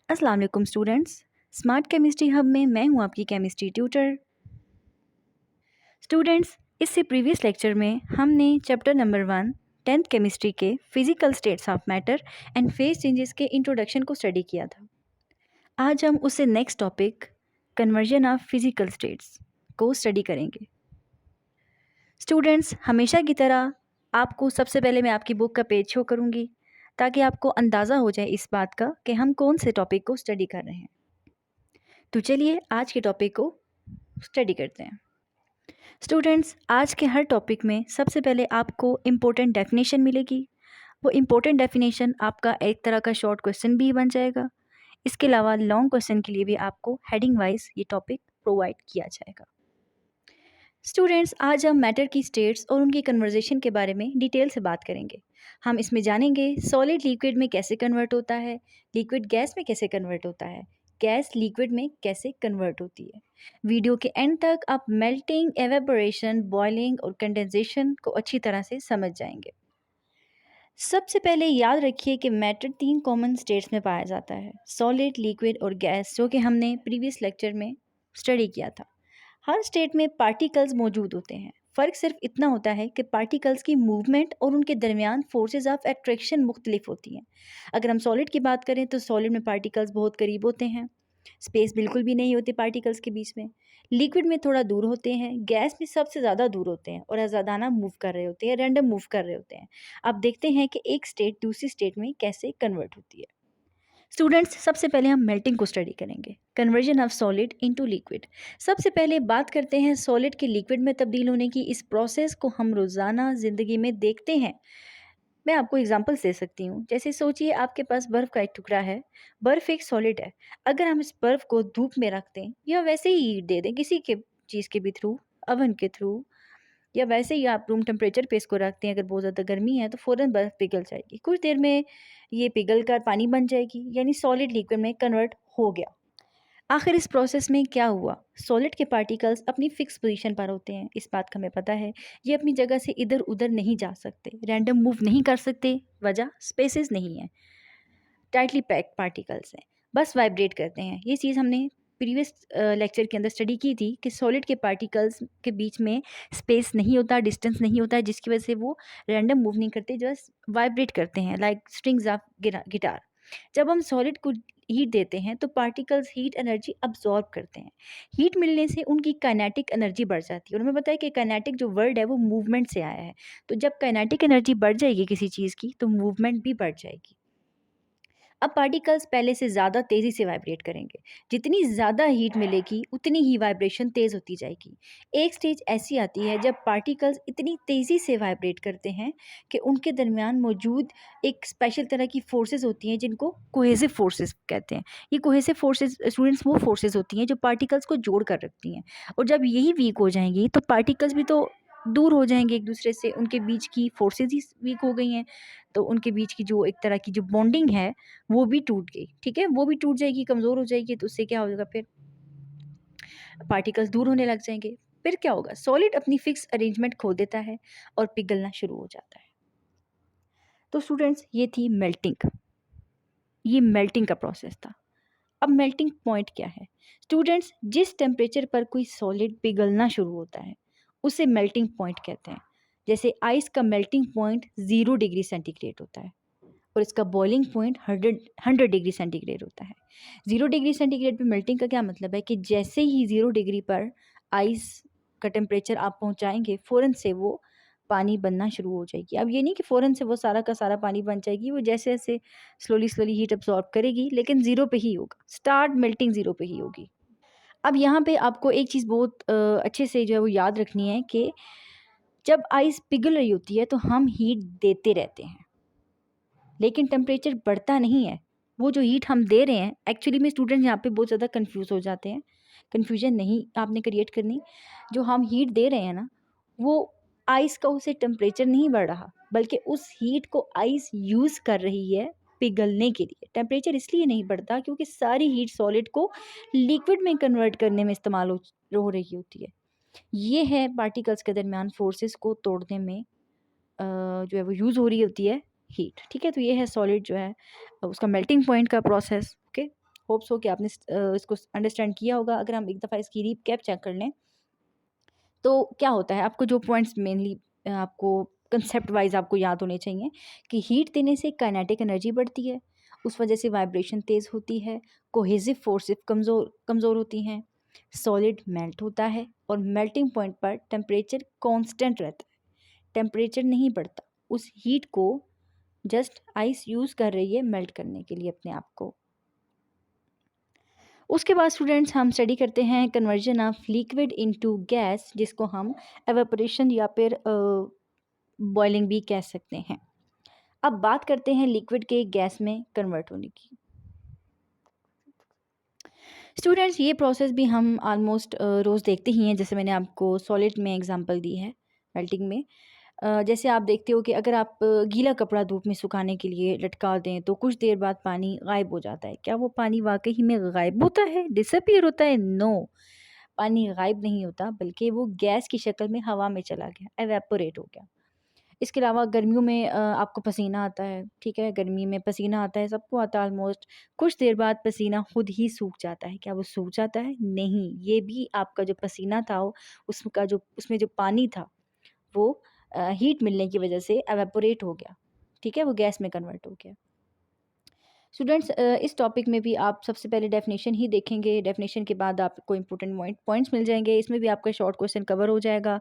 अस्सलाम वालेकुम students. Smart chemistry hub में मैं हूं आपकी केमिस्ट्री ट्यूटर। स्टूडेंट्स, इससे प्रीवियस लेक्चर में हमने चैप्टर नंबर 1 10th केमिस्ट्री के physical states of matter and phase changes के इंट्रोडक्शन को स्टडी किया था। आज हम उससे next topic conversion of physical states को स्टडी करेंगे। स्टूडेंट्स, हमेशा की तरह आपको सबसे पहले मैं आपकी बुक का पेज शो करूँगी ताकि आपको अंदाज़ा हो जाए इस बात का कि हम कौन से टॉपिक को स्टडी कर रहे हैं। तो चलिए आज के टॉपिक को स्टडी करते हैं। स्टूडेंट्स, आज के हर टॉपिक में सबसे पहले आपको इम्पोर्टेंट डेफिनेशन मिलेगी। वो इम्पोर्टेंट डेफिनेशन आपका एक तरह का शॉर्ट क्वेश्चन भी बन जाएगा। इसके अलावा लॉन्ग क्वेश्चन के लिए भी आपको हेडिंग वाइज ये टॉपिक प्रोवाइड किया जाएगा। स्टूडेंट्स, आज हम मैटर की स्टेट्स और उनकी कन्वर्जेशन के बारे में डिटेल से बात करेंगे। हम इसमें जानेंगे सॉलिड लिक्विड में कैसे कन्वर्ट होता है, लिक्विड गैस में कैसे कन्वर्ट होता है, गैस लिक्विड में कैसे कन्वर्ट होती है। वीडियो के एंड तक आप मेल्टिंग, एवेपोरेशन, बॉइलिंग और कंडेंसेशन को अच्छी तरह से समझ जाएंगे। सबसे पहले याद रखिए कि मैटर 3 कॉमन स्टेट्स में पाया जाता है, सॉलिड, लिक्विड और गैस, जो कि हमने प्रीवियस लेक्चर में स्टडी किया था। हर स्टेट में पार्टिकल्स मौजूद होते हैं। फ़र्क सिर्फ इतना होता है कि पार्टिकल्स की मूवमेंट और उनके दरमियान फोर्सेस ऑफ अट्रैक्शन मुख्तलिफ होती हैं। अगर हम सॉलिड की बात करें तो सॉलिड में पार्टिकल्स बहुत करीब होते हैं, स्पेस बिल्कुल भी नहीं होती पार्टिकल्स के बीच में। लिक्विड में थोड़ा दूर होते हैं, गैस में सबसे ज़्यादा दूर होते हैं और आज़ादाना मूव कर रहे होते हैं, रैंडम मूव कर रहे होते हैं। अब देखते हैं कि एक स्टेट दूसरी स्टेट में कैसे कन्वर्ट होती है। स्टूडेंट्स, सबसे पहले हम मेल्टिंग को स्टडी करेंगे, conversion of solid into liquid. सबसे पहले बात करते हैं सॉलिड के लिक्विड में तब्दील होने की। इस प्रोसेस को हम रोज़ाना ज़िंदगी में देखते हैं। मैं आपको एग्जांपल्स दे सकती हूँ। जैसे सोचिए आपके पास बर्फ़ का एक टुकड़ा है। बर्फ़ एक सॉलिड है। अगर हम इस बर्फ़ को धूप में रख दें या वैसे ही हीट दे दें किसी के चीज़ के भी थ्रू, ओवन के थ्रू, या वैसे ही आप रूम टेम्परेचर पे इसको रखते हैं, अगर बहुत ज़्यादा गर्मी है तो फ़ौरन बर्फ़ पिघल जाएगी। कुछ देर में ये पिघल कर पानी बन जाएगी, यानी सॉलिड लिक्विड में कन्वर्ट हो गया। आखिर इस प्रोसेस में क्या हुआ? सॉलिड के पार्टिकल्स अपनी फिक्स पोजीशन पर होते हैं, इस बात का हमें पता है। ये अपनी जगह से इधर उधर नहीं जा सकते, रैंडम मूव नहीं कर सकते, वजह स्पेसेस नहीं है, टाइटली पैक्ड पार्टिकल्स हैं, बस वाइब्रेट करते हैं। ये चीज़ हमने प्रीवियस लेक्चर के अंदर स्टडी की थी कि सॉलिड के पार्टिकल्स के बीच में स्पेस नहीं होता, डिस्टेंस नहीं होता है, जिसकी वजह से वो रैंडम मूव नहीं करते, जस्ट वाइब्रेट करते हैं लाइक स्ट्रिंग्स ऑफ गिटार। जब हम सॉलिड को हीट देते हैं तो पार्टिकल्स हीट एनर्जी अब्जॉर्ब करते हैं। हीट मिलने से उनकी काइनेटिक एनर्जी बढ़ जाती है और हमें पता है कि काइनेटिक जो वर्ड है वो मूवमेंट से आया है। तो जब काइनेटिक एनर्जी बढ़ जाएगी किसी चीज़ की तो मूवमेंट भी बढ़ जाएगी। अब पार्टिकल्स पहले से ज़्यादा तेज़ी से वाइब्रेट करेंगे। जितनी ज़्यादा हीट मिलेगी उतनी ही वाइब्रेशन तेज़ होती जाएगी। एक स्टेज ऐसी आती है जब पार्टिकल्स इतनी तेज़ी से वाइब्रेट करते हैं कि उनके दरमियान मौजूद एक स्पेशल तरह की फोर्सेस होती हैं जिनको कोहेसिव फोर्सेस कहते हैं। ये कोहेसिव फोर्सेस स्टूडेंट्स वो फोर्सेस होती हैं जो पार्टिकल्स को जोड़ कर रखती हैं, और जब यही वीक हो जाएंगी तो पार्टिकल्स भी तो दूर हो जाएंगे एक दूसरे से, उनके बीच की फोर्सेस ही वीक हो गई हैं। तो उनके बीच की जो एक तरह की जो बॉन्डिंग है वो भी टूट गई, ठीक है? वो भी टूट जाएगी, कमज़ोर हो जाएगी, तो उससे क्या होगा फिर? पार्टिकल्स दूर होने लग जाएँगे। फिर क्या होगा? सॉलिड अपनी फिक्स अरेंजमेंट खो देता है और पिघलना शुरू हो जाता है। तो स्टूडेंट्स, ये थी मेल्टिंग। ये मेल्टिंग का प्रोसेस था। अब मेल्टिंग पॉइंट क्या है? स्टूडेंट्स, जिस टेम्परेचर पर कोई सॉलिड पिघलना शुरू होता है, उसे मेल्टिंग पॉइंट कहते हैं। जैसे आइस का मेल्टिंग पॉइंट 0 डिग्री सेंटीग्रेड होता है और इसका बॉइलिंग पॉइंट 100 डिग्री सेंटीग्रेड होता है। 0 डिग्री सेंटीग्रेड पे मेल्टिंग का क्या मतलब है कि जैसे ही 0 डिग्री पर आइस का टेम्परेचर आप पहुंचाएंगे, फ़ौरन से वो पानी बनना शुरू हो जाएगी। अब ये नहीं कि फ़ौरन से वो सारा का सारा पानी बन जाएगी, वो जैसे-जैसे स्लोली हीट अब्ज़ॉर्ब करेगी, लेकिन 0 पे ही होगा। स्टार्ट मेल्टिंग 0 पे ही होगी। अब यहाँ पे आपको एक चीज़ बहुत अच्छे से जो है वो याद रखनी है कि जब आइस पिघल रही होती है तो हम हीट देते रहते हैं, लेकिन टेम्परेचर बढ़ता नहीं है। वो जो हीट हम दे रहे हैं, एक्चुअली में स्टूडेंट यहाँ पे बहुत ज़्यादा कन्फ्यूज़ हो जाते हैं। कन्फ्यूजन नहीं आपने क्रिएट करनी। जो हम हीट दे रहे हैं ना, वो आइस का उससे टेम्परेचर नहीं बढ़ रहा, बल्कि उस हीट को आइस यूज़ कर रही है पिघलने के लिए। टेम्परेचर इसलिए नहीं बढ़ता क्योंकि सारी हीट सॉलिड को लिक्विड में कन्वर्ट करने में इस्तेमाल हो रही होती है। ये है पार्टिकल्स के दरमियान फोर्सेस को तोड़ने में जो है वो यूज़ हो रही होती है हीट, ठीक है? तो ये है सॉलिड जो है उसका मेल्टिंग पॉइंट का प्रोसेस, ओके? होप्स हो कि आपने इसको अंडरस्टैंड किया होगा। अगर हम एक दफ़ा इसकी रीकैप चेक कर लें तो क्या होता है, आपको जो पॉइंट्स मेनली आपको कंसेप्ट वाइज आपको याद होने चाहिए कि हीट देने से काइनेटिक एनर्जी बढ़ती है, उस वजह से वाइब्रेशन तेज़ होती है, कोहेसिव फोर्सेस कमज़ोर कमज़ोर होती हैं, सॉलिड मेल्ट होता है और मेल्टिंग पॉइंट पर टेम्परेचर कांस्टेंट रहता है, टेम्परेचर नहीं बढ़ता। उस हीट को जस्ट आइस यूज़ कर रही है मेल्ट करने के लिए अपने आप को। उसके बाद स्टूडेंट्स हम स्टडी करते हैं conversion of liquid into gas, जिसको हम एवेपोरेशन या फिर बॉइलिंग भी कह सकते हैं। अब बात करते हैं लिक्विड के गैस में कन्वर्ट होने की। स्टूडेंट्स ये प्रोसेस भी हम ऑलमोस्ट रोज़ देखते ही हैं, जैसे मैंने आपको सॉलिड में एग्जांपल दी है मेल्टिंग में। जैसे आप देखते हो कि अगर आप गीला कपड़ा धूप में सुखाने के लिए लटका दें तो कुछ देर बाद पानी गायब हो जाता है। क्या वो पानी वाकई में गायब होता है, डिसअपीयर होता है? नो, पानी गायब नहीं होता, बल्कि वो गैस की शक्ल में हवा में चला गया, एवेपोरेट हो गया। इसके अलावा गर्मियों में आपको पसीना आता है, ठीक है? गर्मी में पसीना आता है, सबको आता है ऑलमोस्ट। कुछ देर बाद पसीना खुद ही सूख जाता है। क्या वो सूख जाता है? नहीं, ये भी आपका जो पसीना था उसका जो उसमें जो पानी था वो हीट मिलने की वजह से एवेपोरेट हो गया, ठीक है? वो गैस में कन्वर्ट हो गया। स्टूडेंट्स इस टॉपिक में भी आप सबसे पहले डेफिनेशन ही देखेंगे, डेफिनेशन के बाद आपको इंपॉर्टेंट पॉइंट्स मिल जाएंगे। इसमें भी आपका शॉर्ट क्वेश्चन कवर हो जाएगा।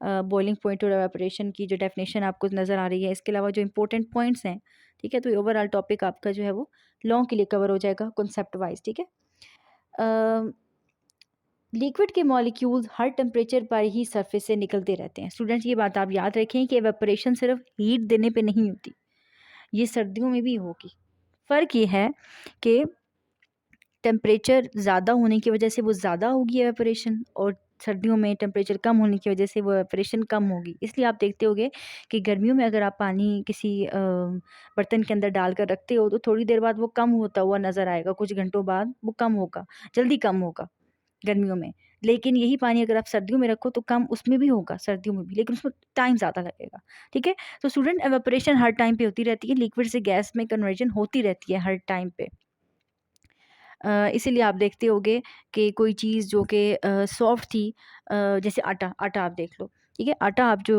बॉइलिंग पॉइंट और एवापोरेशन की जो डेफिनेशन आपको नज़र आ रही है, इसके अलावा जो इंपॉर्टेंट पॉइंट्स हैं, ठीक है? तो ओवरऑल टॉपिक आपका जो है वो लॉन्ग के लिए कवर हो जाएगा कॉन्सेप्ट वाइज, ठीक है? लिक्विड के मॉलिक्यूल्स हर टेम्परेचर पर ही सरफेस से निकलते रहते हैं। स्टूडेंट्स ये बात आप याद रखें कि एवेपोरेशन सिर्फ हीट देने पे नहीं होती, ये सर्दियों में भी होगी। फ़र्क ये है कि टेम्परेचर ज़्यादा होने की वजह से वो ज़्यादा होगी एवेपोरेशन, और सर्दियों में टेम्परेचर कम होने की वजह से वो एवेपोरेशन कम होगी। इसलिए आप देखते होंगे कि गर्मियों में अगर आप पानी किसी बर्तन के अंदर डालकर रखते हो तो थोड़ी देर बाद वो कम होता हुआ नज़र आएगा, कुछ घंटों बाद वो कम होगा, जल्दी कम होगा गर्मियों में। लेकिन यही पानी अगर आप सर्दियों में रखो तो कम उसमें भी होगा, सर्दियों में भी, लेकिन उसमें टाइम ज़्यादा लगेगा, ठीक है? तो स्टूडेंट एवेपोरेशन हर टाइम पे होती रहती है, लिक्विड से गैस में कन्वर्जन होती रहती है हर टाइम पे। इसीलिए आप देखते होंगे कि कोई चीज़ जो कि सॉफ्ट थी, जैसे आटा आटा आप देख लो, ठीक है? आटा आप जो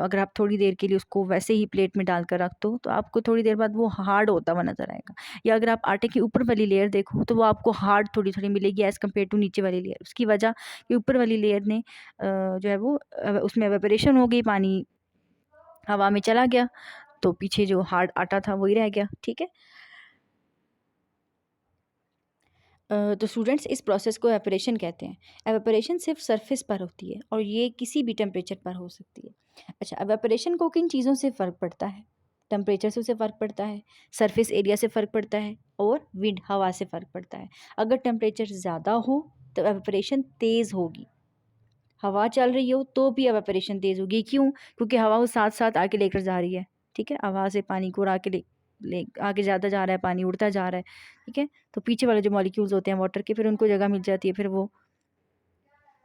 अगर आप थोड़ी देर के लिए उसको वैसे ही प्लेट में डालकर रख दो तो आपको थोड़ी देर बाद वो हार्ड होता हुआ नज़र आएगा। या अगर आप आटे की ऊपर वाली लेयर देखो तो वो आपको हार्ड थोड़ी-थोड़ी मिलेगी एज़ कम्पेयर टू नीचे वाली लेयर। उसकी वजह कि ऊपर वाली लेयर ने जो है वो उसमें एवेपोरेशन हो गई, पानी हवा में चला गया, तो पीछे जो हार्ड आटा था वही रह गया, ठीक है? तो स्टूडेंट्स इस प्रोसेस को एवापोरेशन कहते हैं। एवापोरेशन सिर्फ सरफेस पर होती है और ये किसी भी टेम्परेचर पर हो सकती है। अच्छा, एवापोरेशन को किन चीज़ों से फ़र्क पड़ता है? टेम्परेचर से उसे फ़र्क पड़ता है, सरफेस एरिया से फ़र्क पड़ता है और विंड हवा से फ़र्क पड़ता है। अगर टेम्परेचर ज़्यादा हो तो एवापोरेशन तेज़ होगी, हवा चल रही हो तो भी एवापोरेशन तेज़ होगी। क्यों? क्योंकि हवा वो साथ-साथ आगे लेकर जा रही है, ठीक है? हवा से पानी को उड़ा के ले ले आगे जाता जा रहा है, पानी उड़ता जा रहा है, ठीक है? तो पीछे वाले जो मॉलिक्यूल्स होते हैं वाटर के, फिर उनको जगह मिल जाती है, फिर वो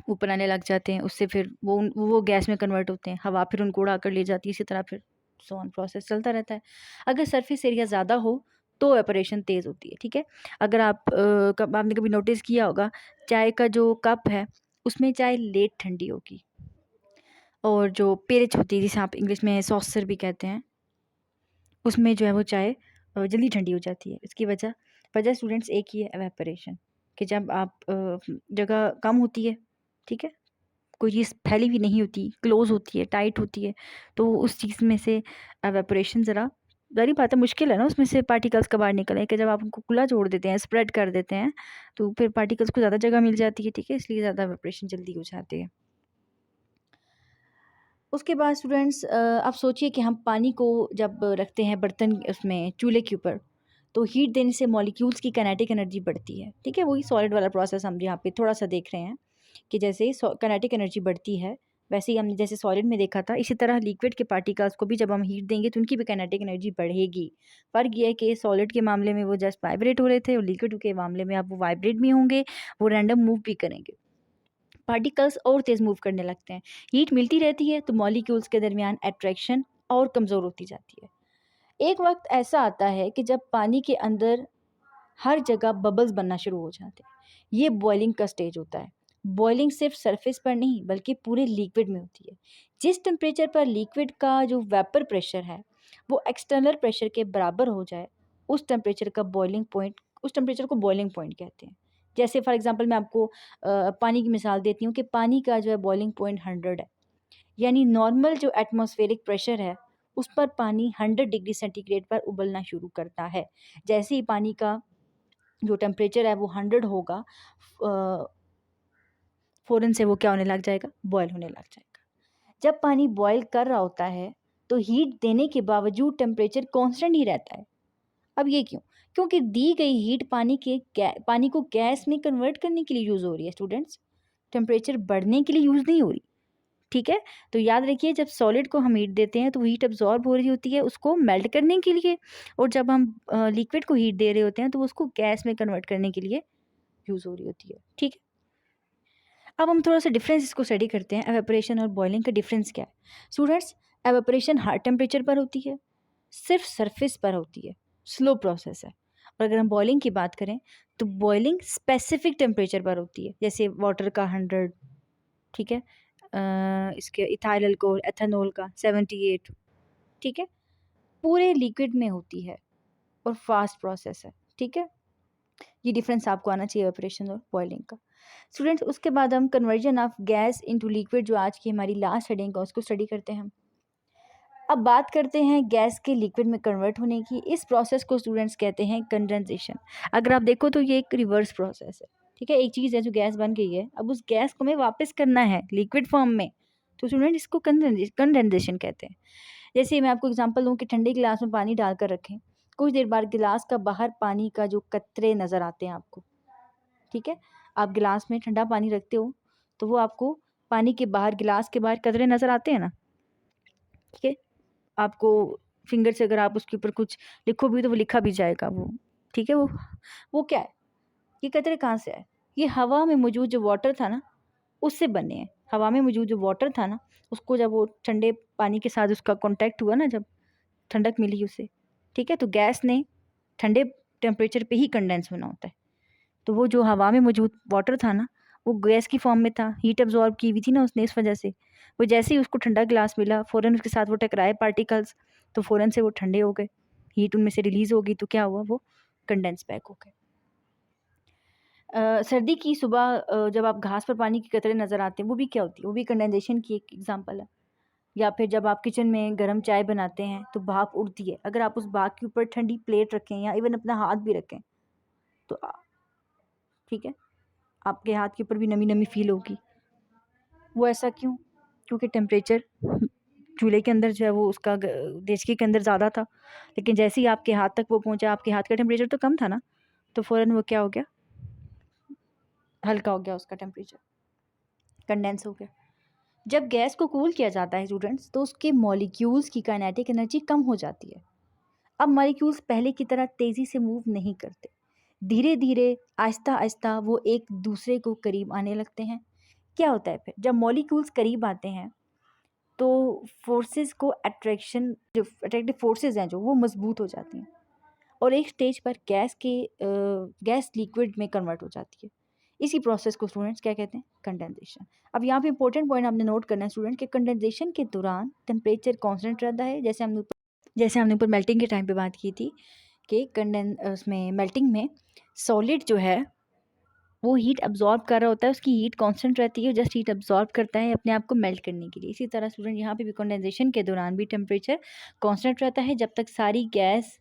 ऊपर आने लग जाते हैं, उससे फिर वो गैस में कन्वर्ट होते हैं, हवा फिर उनको उड़ा कर ले जाती है, इसी तरह फिर सो ऑन प्रोसेस चलता रहता है। अगर सरफेस एरिया ज़्यादा हो तो एवापोरेशन तेज़ होती है, ठीक है? अगर आप कब आपने कभी नोटिस किया होगा, चाय का जो कप है उसमें चाय लेट ठंडी होगी, और जो पेरिच होती है जिसे आप इंग्लिश में सॉसर भी कहते हैं, उसमें जो है वो चाय जल्दी ठंडी हो जाती है। इसकी वजह वजह स्टूडेंट्स एक ही है, एवेपोरेशन, कि जब आप जगह कम होती है, ठीक है? कोई चीज़ फैली हुई नहीं होती, क्लोज़ होती है, टाइट होती है, तो उस चीज़ में से एवेपोरेशन ज़रा, ज़ाहिर बात है मुश्किल है ना उसमें से पार्टिकल्स का बाहर निकलना, कि जब आप उनको खुला छोड़ देते हैं, स्प्रेड कर देते हैं, तो फिर पार्टिकल्स को ज़्यादा जगह मिल जाती है, ठीक है? इसलिए ज़्यादा एवेपोरेशन जल्दी हो जाती है। उसके बाद स्टूडेंट्स आप सोचिए कि हम पानी को जब रखते हैं बर्तन उसमें चूल्हे के ऊपर, तो हीट देने से मॉलिक्यूल्स की काइनेटिक एनर्जी बढ़ती है, ठीक है? वही सॉलिड वाला प्रोसेस हम यहाँ पे थोड़ा सा देख रहे हैं कि जैसे काइनेटिक एनर्जी बढ़ती है, वैसे ही हमने जैसे सॉलिड में देखा था, इसी तरह लिक्विड के पार्टिकल्स को भी जब हम हीट देंगे तो उनकी भी काइनेटिक एनर्जी बढ़ेगी। फ़र्क ये है कि सॉलिड के मामले में वो जस्ट वाइब्रेट हो रहे थे और लिक्विड के मामले में अब वो वाइब्रेट भी होंगे, वो रैंडम मूव भी करेंगे। पार्टिकल्स और तेज़ मूव करने लगते हैं। हीट मिलती रहती है तो मॉलिक्यूल्स के दरमियान अट्रैक्शन और कमज़ोर होती जाती है। एक वक्त ऐसा आता है कि जब पानी के अंदर हर जगह बबल्स बनना शुरू हो जाते हैं। ये बॉइलिंग का स्टेज होता है। बॉइलिंग सिर्फ सरफेस पर नहीं बल्कि पूरे लिक्विड में होती है। जिस टेम्परेचर पर लिक्विड का जो वेपर प्रेशर है वो एक्सटर्नल प्रेशर के बराबर हो जाए, उस टेम्परेचर का बॉइलिंग पॉइंट, उस टेम्परेचर को बॉइलिंग पॉइंट कहते हैं। जैसे फॉर एग्जांपल मैं आपको पानी की मिसाल देती हूँ कि पानी का जो है बॉइलिंग पॉइंट 100 है, यानी नॉर्मल जो एटमॉस्फेरिक प्रेशर है उस पर पानी 100 डिग्री सेंटीग्रेड पर उबलना शुरू करता है। जैसे ही पानी का जो टेम्परेचर है वो 100 होगा, फ़ौरन से वो क्या होने लग जाएगा, बॉयल होने लग जाएगा। जब पानी बॉयल कर रहा होता है तो हीट देने के बावजूद टेम्परेचर कांस्टेंट ही रहता है। अब ये क्यों? क्योंकि दी गई हीट पानी को गैस में कन्वर्ट करने के लिए यूज़ हो रही है स्टूडेंट्स, टेम्परेचर बढ़ने के लिए यूज़ नहीं हो रही। ठीक है? तो याद रखिए, जब सॉलिड को हम हीट देते हैं तो हीट अब्ज़ॉर्ब हो रही होती है उसको मेल्ट करने के लिए, और जब हम लिक्विड को हीट दे रहे होते हैं तो उसको गैस में कन्वर्ट करने के लिए यूज़ हो रही होती है। ठीक है? अब हम थोड़ा सा डिफरेंस इसको स्टडी करते हैं, एवेपोरेशन और बॉइलिंग का डिफरेंस क्या है। स्टूडेंट्स, एवेपोरेशन हाई टेम्परेचर पर होती है, सिर्फ सरफेस पर होती है, स्लो प्रोसेस है। और अगर हम बॉइलिंग की बात करें तो बॉइलिंग स्पेसिफिक टेम्परेचर पर होती है, जैसे वाटर का 100, ठीक है, इसके इथाइल अल्कोहल एथेनॉल का 78, ठीक है, पूरे लिक्विड में होती है और फास्ट प्रोसेस है। ठीक है, ये डिफरेंस आपको आना चाहिए एवेपोरेशन और बॉइलिंग का। स्टूडेंट्स, उसके बाद हम conversion of gas into liquid, जो आज की हमारी लास्ट हेडिंग का, उसको स्टडी करते हैं हम। अब बात करते हैं गैस के लिक्विड में कन्वर्ट होने की। इस प्रोसेस को स्टूडेंट्स कहते हैं कंडेंसेशन। अगर आप देखो तो ये एक रिवर्स प्रोसेस है। ठीक है, एक चीज़ है जो गैस बन गई है, अब उस गैस को हमें वापस करना है लिक्विड फॉर्म में, तो स्टूडेंट इसको कंडेंसेशन कहते हैं। जैसे मैं आपको एग्जांपल दूं कि ठंडे गिलास में पानी डालकर रखें, कुछ देर बाद गिलास का बाहर पानी का जो कतरे नज़र आते हैं आपको, ठीक है, आप गिलास में ठंडा पानी रखते हो तो वो आपको पानी के बाहर, गिलास के बाहर कतरे नज़र आते हैं ना। ठीक है, आपको फिंगर से अगर आप उसके ऊपर कुछ लिखो भी तो वो लिखा भी जाएगा वो। ठीक है, वो क्या है, ये कतरे कहाँ से आए? ये हवा में मौजूद जो वाटर था ना उससे बने हैं। हवा में मौजूद जो वाटर था ना, उसको जब वो ठंडे पानी के साथ उसका कांटेक्ट हुआ ना, जब ठंडक मिली उसे, ठीक है, तो गैस ने ठंडे टेम्परेचर पे ही कंडेंस होना होता है। तो वो जो हवा में मौजूद वाटर था ना, वो गैस की फॉर्म में था, हीट अब्जॉर्ब की हुई थी ना उसने, इस वजह से वो जैसे ही उसको ठंडा गिलास मिला फ़ौरन उसके साथ वो टकराए पार्टिकल्स, तो फ़ौरन से वो ठंडे हो गए, हीट उनमें से रिलीज़ हो गई, तो क्या हुआ, वो कंडेंस बैक हो गए। सर्दी की सुबह जब आप घास पर पानी के कतरे नज़र आते हैं, वो भी क्या होती है, वो भी कंडेंसेशन की एक एग्जांपल है। या फिर जब आप किचन में गर्म चाय बनाते हैं तो भाप उड़ती है, अगर आप उस भाप के ऊपर ठंडी प्लेट रखें या इवन अपना हाथ भी रखें तो ठीक है, आपके हाथ के ऊपर भी नमी नमी फील होगी। वो ऐसा क्यों? क्योंकि टेम्परेचर चूल्हे के अंदर जो है वो उसका देचके के अंदर ज़्यादा था, लेकिन जैसे ही आपके हाथ तक वो पहुंचा, आपके हाथ का टेम्परेचर तो कम था ना, तो फ़ौरन वो क्या हो गया, हल्का हो गया, उसका टेम्परेचर कंडेंस हो गया। जब गैस को कूल किया जाता है स्टूडेंट्स, तो उसके मॉलिक्यूल्स की काइनेटिक एनर्जी कम हो जाती है। अब मॉलिक्यूल्स पहले की तरह तेज़ी से मूव नहीं करते, धीरे धीरे आहिस्ता आहिस्ता वो एक दूसरे को करीब आने लगते हैं। क्या होता है फिर जब मॉलिक्यूल्स करीब आते हैं, तो फोर्सेस को अट्रैक्शन, जो अट्रैक्टिव फोर्सेस हैं जो, वो मजबूत हो जाती हैं और एक स्टेज पर गैस लिक्विड में कन्वर्ट हो जाती है। इसी प्रोसेस को स्टूडेंट्स क्या कहते हैं, कंडेंसेशन। अब यहाँ पे इंपॉर्टेंट पॉइंट आपने नोट करना है स्टूडेंट कि कंडेंसेशन के दौरान टेम्परेचर कांस्टेंट रहता है, जैसे हमने ऊपर मेल्टिंग के टाइम पे बात की थी कि उसमें मेल्टिंग में सॉलिड जो है वो हीट अब्जॉर्ब कर रहा होता है, उसकी हीट कांस्टेंट रहती है, जस्ट हीट अब्जॉर्ब करता है अपने आप को मेल्ट करने के लिए। इसी तरह स्टूडेंट यहाँ पे भी कंडेंसेशन के दौरान भी टेम्परेचर कांस्टेंट रहता है जब तक सारी गैस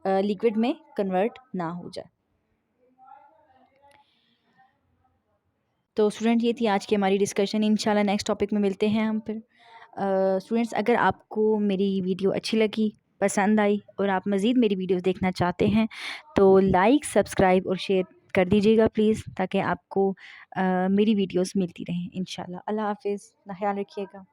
लिक्विड में कन्वर्ट ना हो जाए। तो स्टूडेंट ये थी आज की हमारी डिस्कशन, इंशाल्लाह नेक्स्ट टॉपिक में मिलते हैं हम फिर। स्टूडेंट्स, अगर आपको मेरी वीडियो अच्छी लगी, पसंद आई और आप मज़ीद मेरी वीडियोस देखना चाहते हैं तो लाइक, सब्सक्राइब और शेयर कर दीजिएगा प्लीज़, ताकि आपको मेरी वीडियोस मिलती रहें इंशाल्लाह। अल्लाह हाफ़िज़, ख्याल रखिएगा।